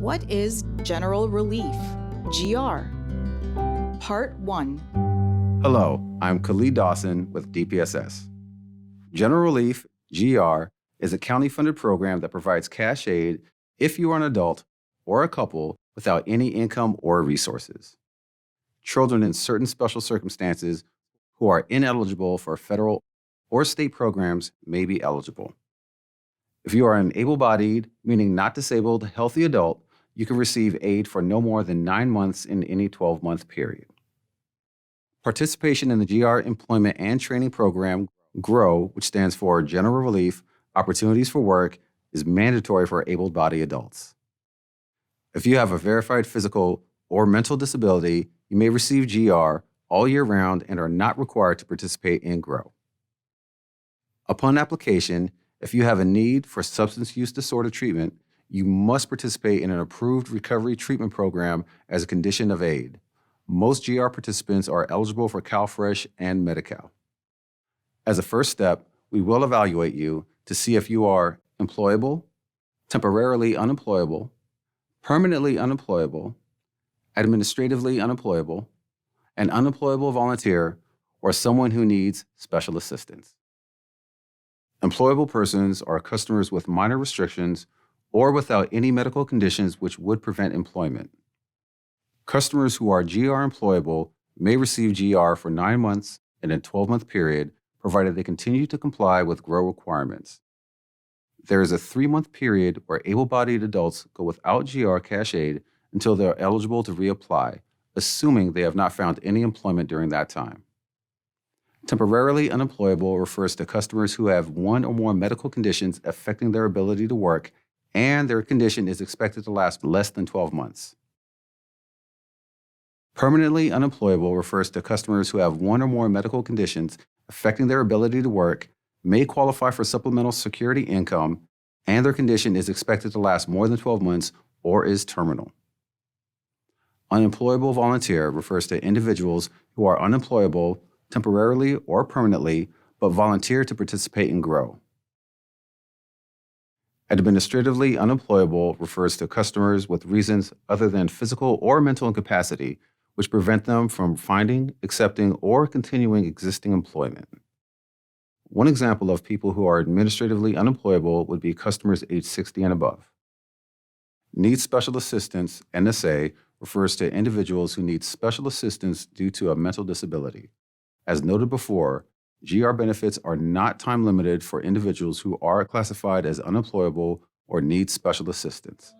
What is General Relief, GR? Part 1. Hello, I'm Khalid Dawson with DPSS. General Relief, GR, is a county-funded program that provides cash aid if you are an adult or a couple without any income or resources. Children in certain special circumstances who are ineligible for federal or state programs may be eligible. If you are an able-bodied, meaning not disabled, healthy adult, you can receive aid for no more than 9 months in any 12-month period. Participation in the GR Employment and Training Program, GROW, which stands for General Relief Opportunities for Work, is mandatory for able-bodied adults. If you have a verified physical or mental disability, you may receive GR all year round and are not required to participate in GROW. Upon application, if you have a need for substance use disorder treatment, you must participate in an approved recovery treatment program as a condition of aid. Most GR participants are eligible for CalFresh and Medi-Cal. As a first step, we will evaluate you to see if you are employable, temporarily unemployable, permanently unemployable, administratively unemployable, an unemployable volunteer, or someone who needs special assistance. Employable persons are customers with minor restrictions or without any medical conditions which would prevent employment. Customers who are GR employable may receive GR for 9 months in a 12-month period, provided they continue to comply with GROW requirements. There is a 3-month period where able-bodied adults go without GR cash aid until they are eligible to reapply, assuming they have not found any employment during that time. Temporarily unemployable refers to customers who have 1 or more medical conditions affecting their ability to work, and their condition is expected to last less than 12 months. Permanently unemployable refers to customers who have 1 or more medical conditions affecting their ability to work, may qualify for supplemental security income, and their condition is expected to last more than 12 months or is terminal. Unemployable volunteer refers to individuals who are unemployable temporarily or permanently, but volunteer to participate in GROW. Administratively unemployable refers to customers with reasons other than physical or mental incapacity which prevent them from finding, accepting, or continuing existing employment. One example of people who are administratively unemployable would be customers age 60 and above. Needs special assistance, NSA, refers to individuals who need special assistance due to a mental disability. As noted before, GR benefits are not time limited for individuals who are classified as unemployable or need special assistance.